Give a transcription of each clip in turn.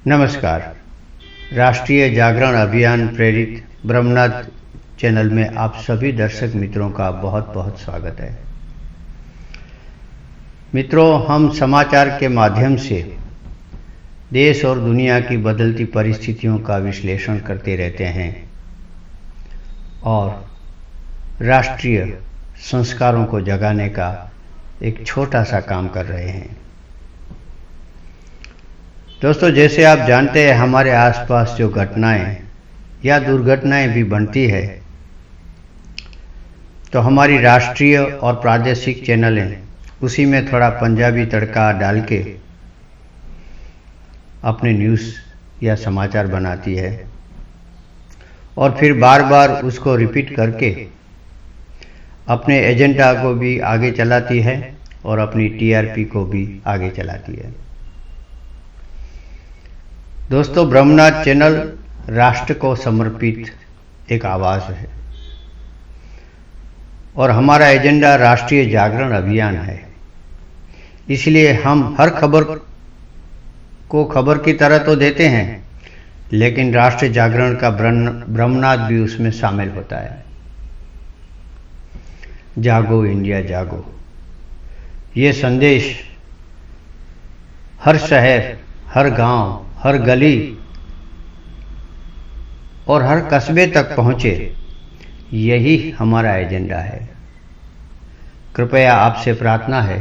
नमस्कार। राष्ट्रीय जागरण अभियान प्रेरित ब्रह्मनाथ चैनल में आप सभी दर्शक मित्रों का बहुत बहुत स्वागत है। मित्रों, हम समाचार के माध्यम से देश और दुनिया की बदलती परिस्थितियों का विश्लेषण करते रहते हैं और राष्ट्रीय संस्कारों को जगाने का एक छोटा सा काम कर रहे हैं। दोस्तों, जैसे आप जानते हैं, हमारे आसपास जो घटनाएं या दुर्घटनाएं भी बनती है तो हमारी राष्ट्रीय और प्रादेशिक चैनलें उसी में थोड़ा पंजाबी तड़का डाल के अपने न्यूज़ या समाचार बनाती है और फिर बार बार उसको रिपीट करके अपने एजेंडा को भी आगे चलाती है और अपनी टीआरपी को भी आगे चलाती है। दोस्तों, ब्रह्मनाथ चैनल राष्ट्र को समर्पित एक आवाज़ है और हमारा एजेंडा राष्ट्रीय जागरण अभियान है। इसलिए हम हर खबर को खबर की तरह तो देते हैं, लेकिन राष्ट्रीय जागरण का ब्रह्मनाथ भी उसमें शामिल होता है। जागो इंडिया जागो, ये संदेश हर शहर, हर गांव, हर गली और हर कस्बे तक पहुंचे, यही हमारा एजेंडा है। कृपया आपसे प्रार्थना है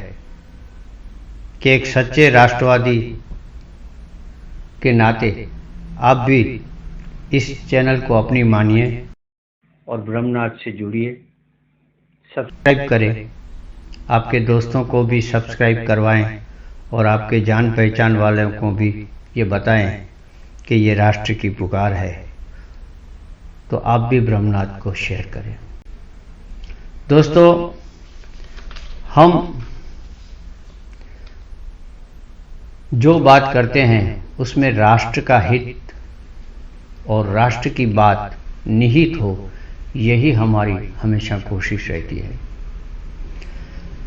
कि एक सच्चे राष्ट्रवादी के नाते आप भी इस चैनल को अपनी मानिए और ब्रह्मनाथ से जुड़िए, सब्सक्राइब करें, आपके दोस्तों को भी सब्सक्राइब करवाएं और आपके जान पहचान वालों को भी ये बताएं कि ये राष्ट्र की पुकार है, तो आप भी ब्रह्मनाथ को शेयर करें। दोस्तों, हम जो बात करते हैं उसमें राष्ट्र का हित और राष्ट्र की बात निहित हो, यही हमारी हमेशा कोशिश रहती है।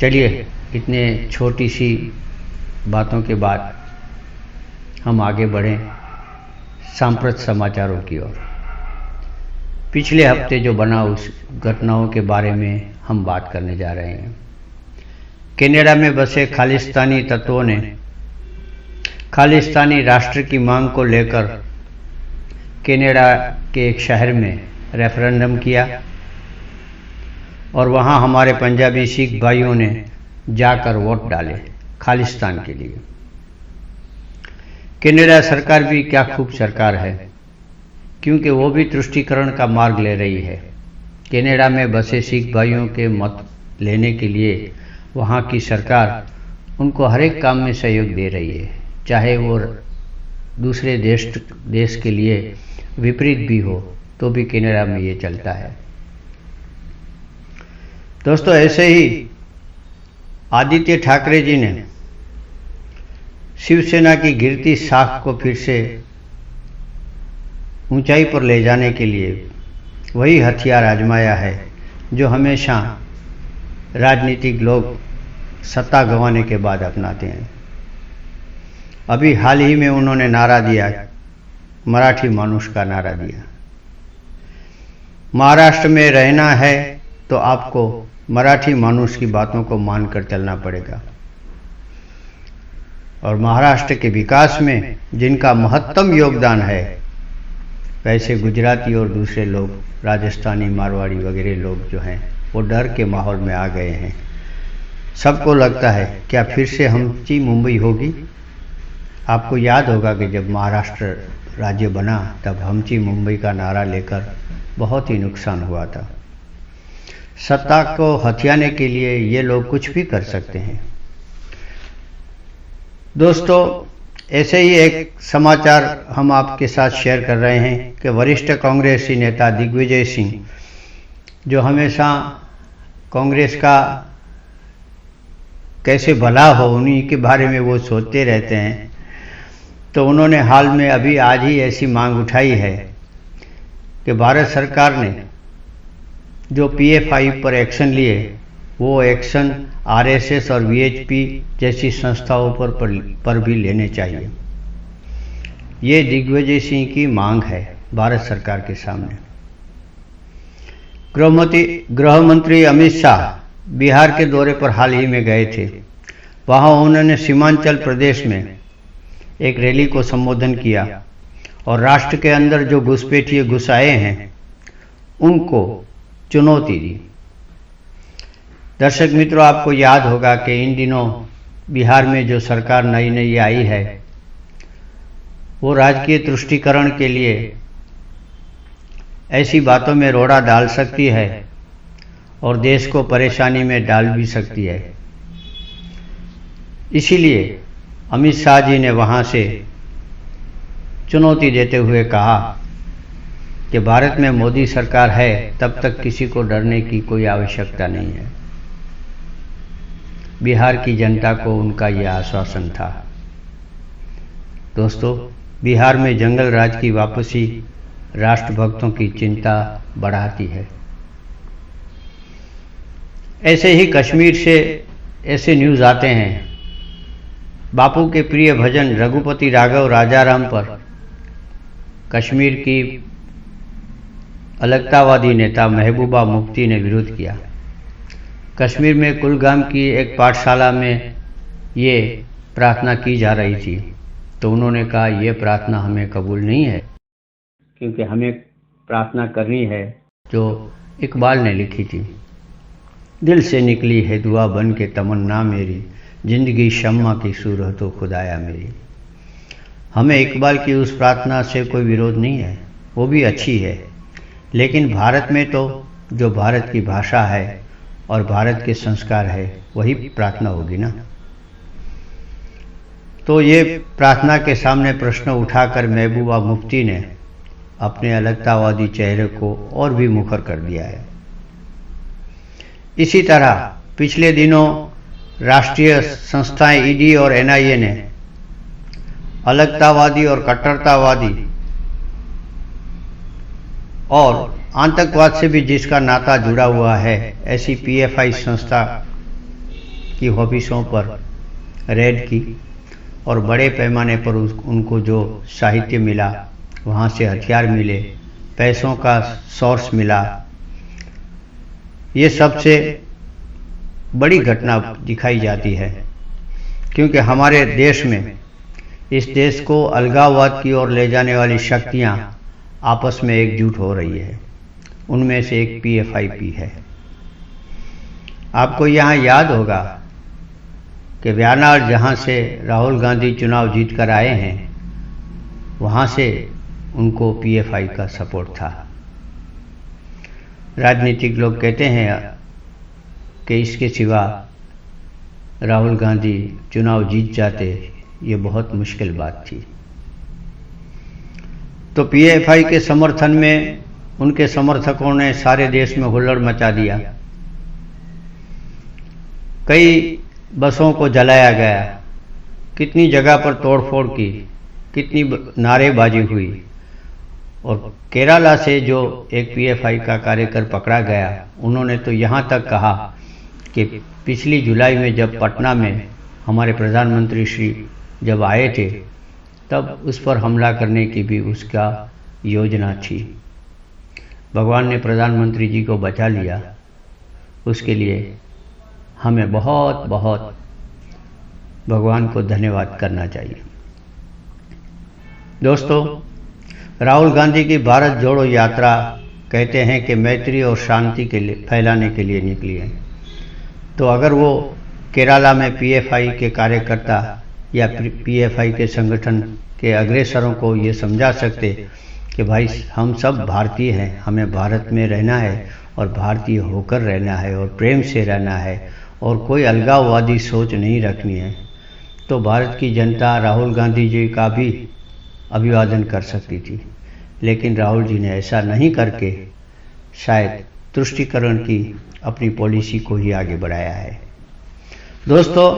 चलिए, इतने छोटी सी बातों के बाद हम आगे बढ़ें सांप्रत समाचारों की ओर। पिछले हफ्ते जो बना उस घटनाओं के बारे में हम बात करने जा रहे हैं। कनाडा में बसे खालिस्तानी तत्वों ने खालिस्तानी राष्ट्र की मांग को लेकर कनाडा के एक शहर में रेफरेंडम किया और वहां हमारे पंजाबी सिख भाइयों ने जाकर वोट डाले खालिस्तान के लिए। कनाडा सरकार भी क्या खूब सरकार है, क्योंकि वो भी तुष्टीकरण का मार्ग ले रही है। कनाडा में बसे सिख भाइयों के मत लेने के लिए वहाँ की सरकार उनको हर एक काम में सहयोग दे रही है, चाहे वो दूसरे देश के लिए विपरीत भी हो, तो भी कनाडा में ये चलता है। दोस्तों, ऐसे ही आदित्य ठाकरे जी ने शिवसेना की गिरती साख को फिर से ऊंचाई पर ले जाने के लिए वही हथियार आजमाया है जो हमेशा राजनीतिक लोग सत्ता गंवाने के बाद अपनाते हैं। अभी हाल ही में उन्होंने नारा दिया, मराठी मानुष का नारा दिया। महाराष्ट्र में रहना है तो आपको मराठी मानुष की बातों को मानकर चलना पड़ेगा और महाराष्ट्र के विकास में जिनका महत्तम योगदान है, वैसे गुजराती और दूसरे लोग, राजस्थानी, मारवाड़ी वगैरह लोग जो हैं, वो डर के माहौल में आ गए हैं। सबको लगता है क्या फिर से हमची मुंबई होगी। आपको याद होगा कि जब महाराष्ट्र राज्य बना तब हमची मुंबई का नारा लेकर बहुत ही नुकसान हुआ था। सत्ता को हथियाने के लिए ये लोग कुछ भी कर सकते हैं। दोस्तों, ऐसे ही एक समाचार हम आपके साथ शेयर कर रहे हैं कि वरिष्ठ कांग्रेसी नेता दिग्विजय सिंह, जो हमेशा कांग्रेस का कैसे भला हो उन्हीं के बारे में वो सोचते रहते हैं, तो उन्होंने हाल में अभी आज ही ऐसी मांग उठाई है कि भारत सरकार ने जो PF-I पर एक्शन लिए, वो एक्शन RSS और VHP जैसी संस्थाओं पर भी लेने चाहिए। ये दिग्विजय सिंह की मांग है भारत सरकार के सामने। गृह मंत्री अमित शाह बिहार के दौरे पर हाल ही में गए थे। वहां उन्होंने सीमांचल प्रदेश में एक रैली को संबोधन किया और राष्ट्र के अंदर जो घुसपैठिए घुस आए हैं उनको चुनौती दी। दर्शक मित्रों, आपको याद होगा कि इन दिनों बिहार में जो सरकार नई आई है वो राजकीय तुष्टीकरण के लिए ऐसी बातों में रोड़ा डाल सकती है और देश को परेशानी में डाल भी सकती है। इसीलिए अमित शाह जी ने वहां से चुनौती देते हुए कहा कि भारत में मोदी सरकार है तब तक किसी को डरने की कोई आवश्यकता नहीं है। बिहार की जनता को उनका यह आश्वासन था। दोस्तों, बिहार में जंगल राज की वापसी राष्ट्रभक्तों की चिंता बढ़ाती है। ऐसे ही कश्मीर से ऐसे न्यूज़ आते हैं। बापू के प्रिय भजन रघुपति राघव राजाराम पर कश्मीर की अलगतावादी नेता महबूबा मुफ्ती ने विरोध किया। कश्मीर में कुलगाम की एक पाठशाला में ये प्रार्थना की जा रही थी, तो उन्होंने कहा यह प्रार्थना हमें कबूल नहीं है, क्योंकि हमें प्रार्थना करनी है जो इकबाल ने लिखी थी। दिल से निकली है दुआ बन के तमन्ना मेरी, जिंदगी शम्मा की सूरत हो खुदाया मेरी। हमें इकबाल की उस प्रार्थना से कोई विरोध नहीं है, वो भी अच्छी है, लेकिन भारत में तो जो भारत की भाषा है और भारत के संस्कार है वही प्रार्थना होगी ना। तो ये प्रार्थना के सामने प्रश्न उठाकर महबूबा मुफ्ती ने अपने अलगतावादी चेहरे को और भी मुखर कर दिया है। इसी तरह पिछले दिनों राष्ट्रीय संस्थाएं ईडी और एनआईए ने अलगतावादी और कट्टरतावादी और आतंकवाद से भी जिसका नाता जुड़ा हुआ है ऐसी पीएफआई संस्था की ऑफिसों पर रेड की और बड़े पैमाने पर उनको जो साहित्य मिला, वहाँ से हथियार मिले, पैसों का सोर्स मिला। ये सबसे बड़ी घटना दिखाई जाती है, क्योंकि हमारे देश में इस देश को अलगाववाद की ओर ले जाने वाली शक्तियाँ आपस में एकजुट हो रही है। उनमें से एक पीएफआईपी है। आपको यहाँ याद होगा कि वायनाड जहाँ से राहुल गांधी चुनाव जीत कर आए हैं, वहाँ से उनको पीएफआई का सपोर्ट था। राजनीतिक लोग कहते हैं कि इसके सिवा राहुल गांधी चुनाव जीत जाते, ये बहुत मुश्किल बात थी। तो पीएफआई के समर्थन में उनके समर्थकों ने सारे देश में हुल्लड़ मचा दिया। कई बसों को जलाया गया, कितनी जगह पर तोड़फोड़ की, कितनी नारेबाजी हुई। और केरला से जो एक पीएफआई का कार्यकर पकड़ा गया, उन्होंने तो यहाँ तक कहा कि पिछली जुलाई में जब पटना में हमारे प्रधानमंत्री श्री जब आए थे, तब उस पर हमला करने की भी उसका योजना थी। भगवान ने प्रधानमंत्री जी को बचा लिया, उसके लिए हमें बहुत बहुत भगवान को धन्यवाद करना चाहिए। दोस्तों, राहुल गांधी की भारत जोड़ो यात्रा कहते हैं कि मैत्री और शांति के लिए फैलाने के लिए निकली है। तो अगर वो केरला में पीएफआई के कार्यकर्ता या पीएफआई के संगठन के अग्रसरों को ये समझा सकते कि भाई हम सब भारतीय हैं, हमें भारत में रहना है और भारतीय होकर रहना है और प्रेम से रहना है और कोई अलगाववादी सोच नहीं रखनी है, तो भारत की जनता राहुल गांधी जी का भी अभिवादन कर सकती थी। लेकिन राहुल जी ने ऐसा नहीं करके शायद तुष्टीकरण की अपनी पॉलिसी को ही आगे बढ़ाया है। दोस्तों,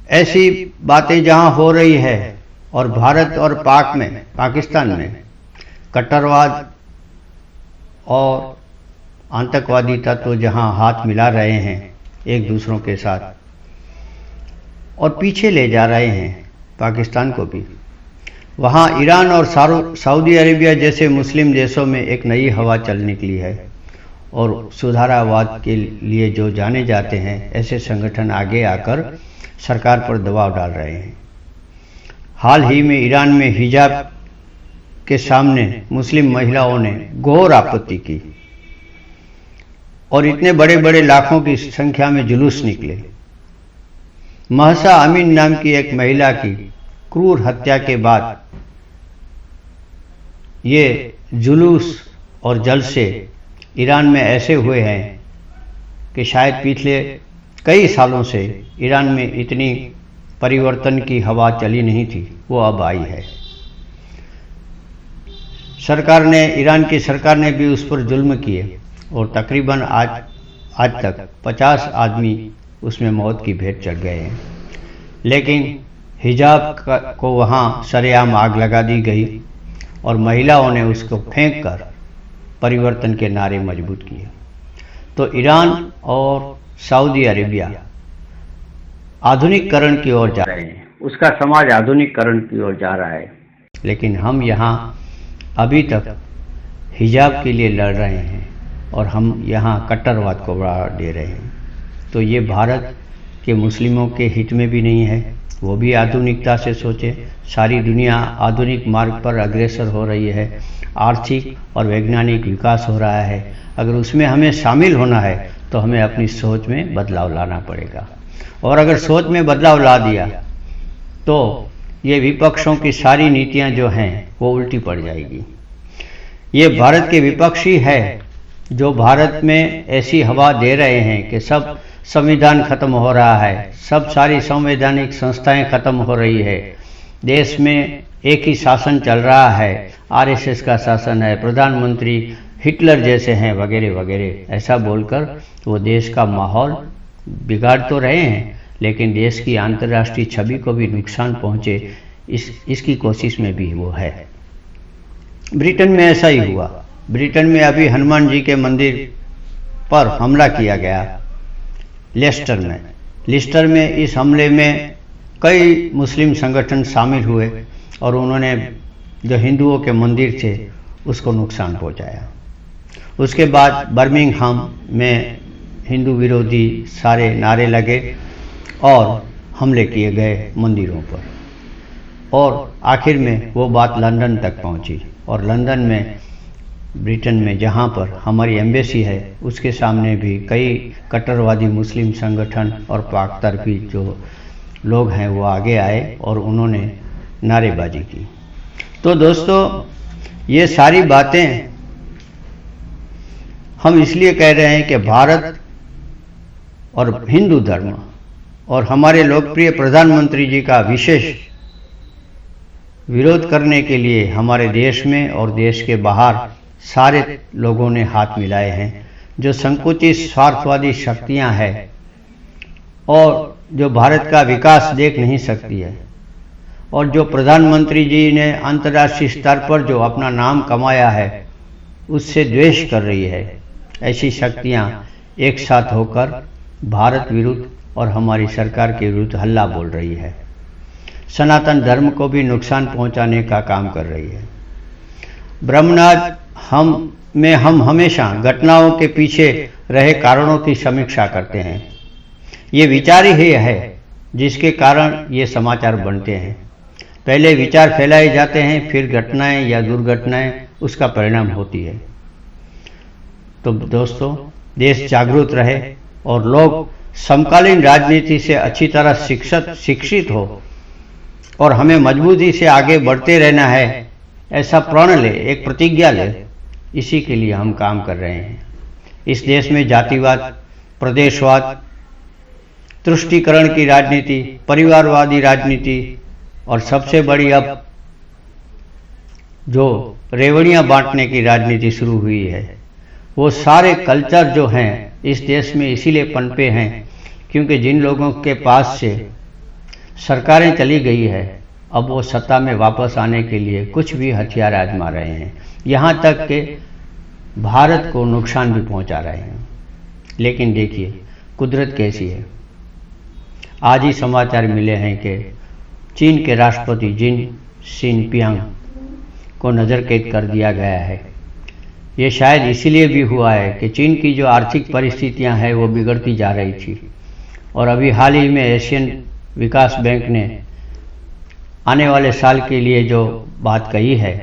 ऐसी बातें जहां हो रही है और भारत और पाकिस्तान में कट्टरवाद और आतंकवादी तत्व जहां हाथ मिला रहे हैं एक दूसरों के साथ और पीछे ले जा रहे हैं, पाकिस्तान को भी। वहाँ ईरान और सऊदी अरेबिया जैसे मुस्लिम देशों में एक नई हवा चल निकली है और सुधारावाद के लिए जो जाने जाते हैं ऐसे संगठन आगे आकर सरकार पर दबाव डाल रहे हैं। हाल ही में ईरान में हिजाब के सामने मुस्लिम महिलाओं ने घोर आपत्ति की और इतने बड़े बड़े लाखों की संख्या में जुलूस निकले। महसा अमीन नाम की एक महिला की क्रूर हत्या के बाद ये जुलूस और जलसे ईरान में ऐसे हुए हैं कि शायद पिछले कई सालों से ईरान में इतनी परिवर्तन की हवा चली नहीं थी, वो अब आई है। ईरान की सरकार ने भी उस पर जुल्म किए और तकरीबन आज तक 50 आदमी उसमें मौत की भेंट चढ़ गए हैं। लेकिन हिजाब को वहाँ सरेआम आग लगा दी गई और महिलाओं ने उसको फेंक कर परिवर्तन के नारे मजबूत किए। तो ईरान और सऊदी अरेबिया आधुनिकीकरण की ओर जा रहे हैं, उसका समाज आधुनिकीकरण की ओर जा रहा है, लेकिन हम यहाँ अभी तक हिजाब के लिए लड़ रहे हैं और हम यहाँ कट्टरवाद को बढ़ावा दे रहे हैं। तो ये भारत के मुस्लिमों के हित में भी नहीं है। वो भी आधुनिकता से सोचे। सारी दुनिया आधुनिक मार्ग पर अग्रसर हो रही है, आर्थिक और वैज्ञानिक विकास हो रहा है। अगर उसमें हमें शामिल होना है तो हमें अपनी सोच में बदलाव लाना पड़ेगा, और अगर सोच में बदलाव ला दिया तो ये विपक्षों की सारी नीतियां जो हैं वो उल्टी पड़ जाएगी। ये भारत के विपक्षी है जो भारत में ऐसी हवा दे रहे हैं कि सब संविधान खत्म हो रहा है, सब सारी संवैधानिक संस्थाएं खत्म हो रही है, देश में एक ही शासन चल रहा है, आरएसएस का शासन है, प्रधानमंत्री हिटलर जैसे हैं वगैरह वगैरह। ऐसा बोलकर वो देश का माहौल बिगाड़ तो रहे हैं, लेकिन देश की अंतर्राष्ट्रीय छवि को भी नुकसान पहुंचे इसकी कोशिश में भी वो है। ब्रिटेन में ऐसा ही हुआ। ब्रिटेन में अभी हनुमान जी के मंदिर पर हमला किया गया लिस्टर में। इस हमले में कई मुस्लिम संगठन शामिल हुए और उन्होंने जो हिंदुओं के मंदिर थे उसको नुकसान पहुंचाया। उसके बाद बर्मिंघम में हिंदू विरोधी सारे नारे लगे और हमले किए गए मंदिरों पर, और आखिर में वो बात लंदन तक पहुंची। और लंदन में, ब्रिटेन में जहां पर हमारी एम्बेसी है, उसके सामने भी कई कट्टरवादी मुस्लिम संगठन और पाक तरफी जो लोग हैं वो आगे आए और उन्होंने नारेबाजी की। तो दोस्तों, ये सारी बातें हम इसलिए कह रहे हैं कि भारत और हिंदू धर्म और हमारे लोकप्रिय प्रधानमंत्री जी का विशेष विरोध करने के लिए हमारे देश में और देश के बाहर सारे लोगों ने हाथ मिलाए हैं। जो संकुचित स्वार्थवादी शक्तियां हैं और जो भारत का विकास देख नहीं सकती है, और जो प्रधानमंत्री जी ने अंतर्राष्ट्रीय स्तर पर जो अपना नाम कमाया है उससे द्वेष कर रही है, ऐसी शक्तियां एक साथ होकर भारत विरुद्ध और हमारी सरकार के विरुद्ध हल्ला बोल रही है। सनातन धर्म को भी नुकसान पहुंचाने का काम कर रही है। ब्रह्मनाद हम हमेशा घटनाओं के पीछे रहे कारणों की समीक्षा करते हैं। ये विचार ही है जिसके कारण ये समाचार बनते हैं। पहले विचार फैलाए जाते हैं, फिर घटनाएं या दुर्घटनाएं उसका परिणाम होती है। तो दोस्तों, देश जागरूक रहे और लोग समकालीन राजनीति से अच्छी तरह शिक्षित हो और हमें मजबूती से आगे बढ़ते रहना है, ऐसा प्रण ले, एक प्रतिज्ञा ले। इसी के लिए हम काम कर रहे हैं। इस देश में जातिवाद, प्रदेशवाद, तुष्टीकरण की राजनीति, परिवारवादी राजनीति और सबसे बड़ी अब जो रेवड़ियां बांटने की राजनीति शुरू हुई है, वो सारे कल्चर जो हैं इस देश में इसीलिए पनपे हैं क्योंकि जिन लोगों के पास से सरकारें चली गई है, अब वो सत्ता में वापस आने के लिए कुछ भी हथियार आजमा रहे हैं, यहाँ तक कि भारत को नुकसान भी पहुंचा रहे हैं। लेकिन देखिए कुदरत कैसी है। आज ही समाचार मिले हैं कि चीन के राष्ट्रपति जिन जिनपिंग को नज़रकैद कर दिया गया है। ये शायद इसीलिए भी हुआ है कि चीन की जो आर्थिक परिस्थितियां हैं वो बिगड़ती जा रही थी, और अभी हाल ही में एशियन विकास बैंक ने आने वाले साल के लिए जो बात कही है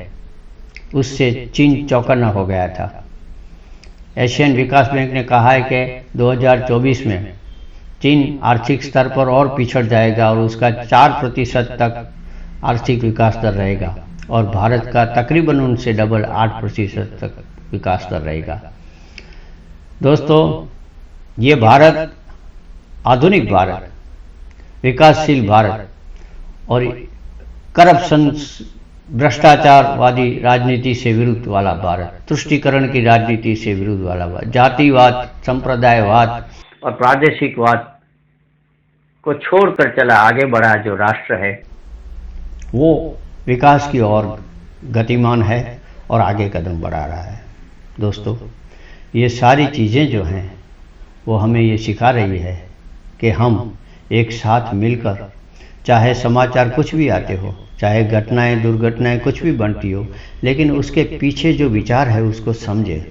उससे चीन चौकन्ना हो गया था। एशियन विकास बैंक ने कहा है कि 2024 में चीन आर्थिक स्तर पर और पिछड़ जाएगा और उसका 4% तक आर्थिक विकास दर रहेगा, और भारत का तकरीबन उनसे डबल 8% तक विकास दर रहेगा। दोस्तों, ये भारत, आधुनिक भारत, विकासशील भारत और करप्शन, भ्रष्टाचारवादी राजनीति से विरुद्ध वाला भारत, तुष्टीकरण की राजनीति से विरुद्ध वाला भारत, जातिवाद, संप्रदायवाद और प्रादेशिकवाद को छोड़कर चला आगे बढ़ा जो राष्ट्र है वो विकास की ओर गतिमान है और आगे कदम बढ़ा रहा है। दोस्तों, ये सारी चीज़ें जो हैं वो हमें ये सिखा रही है कि हम एक साथ मिलकर, चाहे समाचार कुछ भी आते हो, चाहे घटनाएं दुर्घटनाएं कुछ भी बनती हो, लेकिन उसके पीछे जो विचार है उसको समझें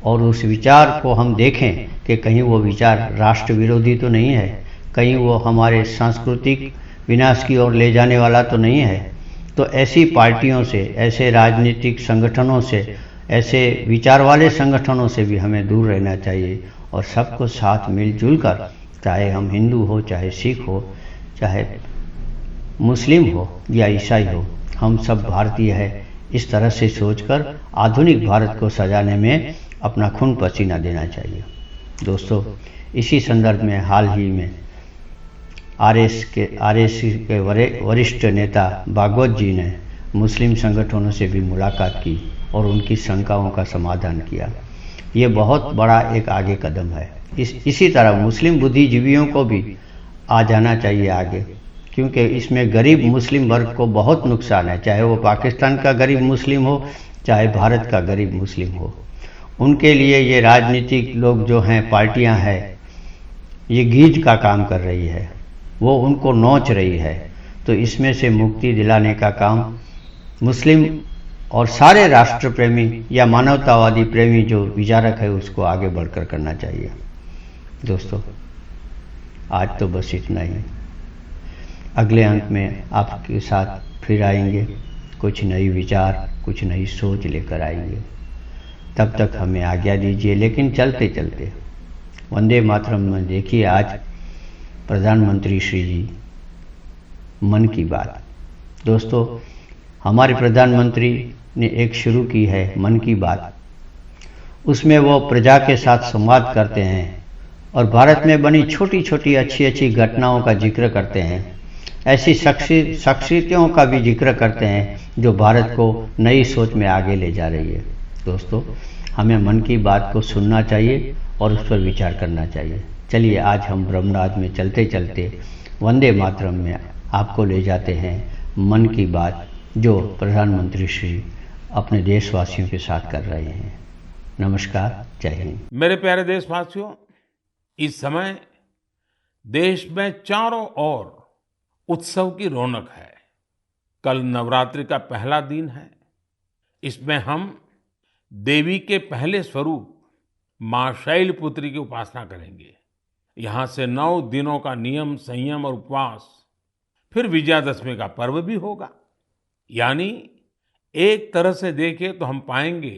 और उस विचार को हम देखें कि कहीं वो विचार राष्ट्र विरोधी तो नहीं है, कहीं वो हमारे सांस्कृतिक विनाश की ओर ले जाने वाला तो नहीं है। तो ऐसी पार्टियों से, ऐसे राजनीतिक संगठनों से, ऐसे विचार वाले संगठनों से भी हमें दूर रहना चाहिए और सबको साथ मिलजुल कर, चाहे हम हिंदू हो, चाहे सिख हो, चाहे मुस्लिम हो या ईसाई हो, हम सब भारतीय हैं, इस तरह से सोचकर आधुनिक भारत को सजाने में अपना खून पसीना देना चाहिए। दोस्तों, इसी संदर्भ में हाल ही में आरएससी के वरिष्ठ नेता भागवत जी ने मुस्लिम संगठनों से भी मुलाकात की और उनकी शंकाओं का समाधान किया। ये बहुत बड़ा एक आगे कदम है। इसी तरह मुस्लिम बुद्धिजीवियों को भी आ जाना चाहिए आगे, क्योंकि इसमें गरीब मुस्लिम वर्ग को बहुत नुकसान है, चाहे वो पाकिस्तान का गरीब मुस्लिम हो, चाहे भारत का गरीब मुस्लिम हो। उनके लिए ये राजनीतिक लोग जो हैं, पार्टियां हैं, ये गीज का काम कर रही है, वो उनको नोच रही है। तो इसमें से मुक्ति दिलाने का काम मुस्लिम और सारे राष्ट्र प्रेमी या मानवतावादी प्रेमी जो विचारक है उसको आगे बढ़कर करना चाहिए। दोस्तों, आज तो बस इतना ही। अगले अंक में आपके साथ फिर आएंगे, कुछ नई विचार, कुछ नई सोच लेकर आएंगे। तब तक हमें आज्ञा दीजिए, लेकिन चलते चलते वंदे मातरम में देखिए आज प्रधानमंत्री श्री जी मन की बात। दोस्तों, हमारे प्रधानमंत्री ने एक शुरू की है मन की बात। उसमें वो प्रजा के साथ संवाद करते हैं और भारत में बनी छोटी छोटी अच्छी अच्छी घटनाओं का जिक्र करते हैं, ऐसी शख्सियतों का भी जिक्र करते हैं जो भारत को नई सोच में आगे ले जा रही है। दोस्तों, हमें मन की बात को सुनना चाहिए और उस पर विचार करना चाहिए। चलिए आज हम ब्रह्मराज में चलते चलते वंदे मातरम में आपको ले जाते हैं मन की बात, जो प्रधानमंत्री श्री अपने देशवासियों के साथ कर रहे हैं। नमस्कार, जय हिंद। मेरे प्यारे देशवासियों, इस समय देश में चारों ओर उत्सव की रौनक है। कल नवरात्रि का पहला दिन है। इसमें हम देवी के पहले स्वरूप मां शैलपुत्री की उपासना करेंगे। यहाँ से 9 दिनों का नियम, संयम और उपवास, फिर विजयादशमी का पर्व भी होगा। यानी एक तरह से देखें तो हम पाएंगे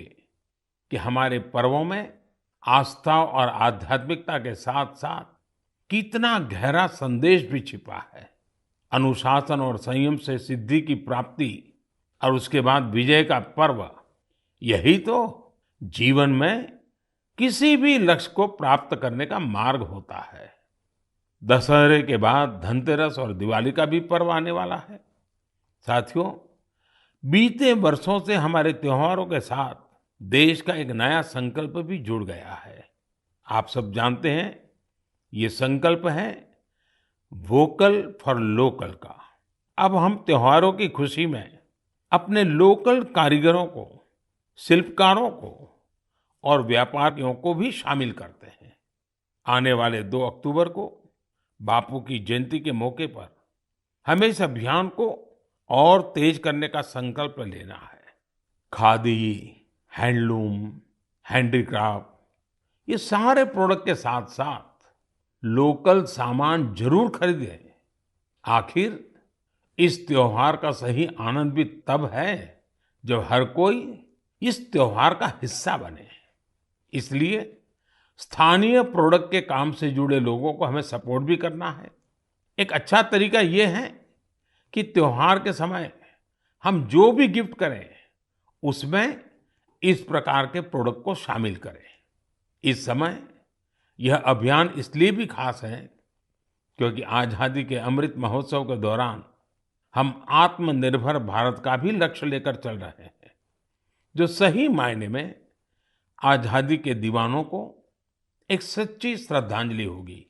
कि हमारे पर्वों में आस्था और आध्यात्मिकता के साथ साथ कितना गहरा संदेश भी छिपा है। अनुशासन और संयम से सिद्धि की प्राप्ति और उसके बाद विजय का पर्व, यही तो जीवन में किसी भी लक्ष्य को प्राप्त करने का मार्ग होता है। दशहरे के बाद धनतेरस और दिवाली का भी पर्व आने वाला है। साथियों, बीते वर्षों से हमारे त्योहारों के साथ देश का एक नया संकल्प भी जुड़ गया है। आप सब जानते हैं, ये संकल्प है वोकल फॉर लोकल का। अब हम त्योहारों की खुशी में अपने लोकल कारीगरों को, शिल्पकारों को और व्यापारियों को भी शामिल करते हैं। आने वाले 2 अक्टूबर को बापू की जयंती के मौके पर हमें इस अभियान को और तेज करने का संकल्प लेना है। खादी, हैंडलूम, हैंडीक्राफ्ट, ये सारे प्रोडक्ट के साथ-साथ लोकल सामान जरूर खरीदें। आखिर इस त्योहार का सही आनंद भी तब है जब हर कोई इस त्योहार का हिस्सा बने। इसलिए स्थानीय प्रोडक्ट के काम से जुड़े लोगों को हमें सपोर्ट भी करना है। एक अच्छा तरीका ये है कि त्योहार के समय हम जो भी गिफ्ट करें, उसमें इस प्रकार के प्रोडक्ट को शामिल करें। इस समय यह अभियान इसलिए भी खास है क्योंकि आजादी के अमृत महोत्सव के दौरान हम आत्मनिर्भर भारत का भी लक्ष्य लेकर चल रहे हैं, जो सही मायने में आजादी के दीवानों को एक सच्ची श्रद्धांजलि होगी।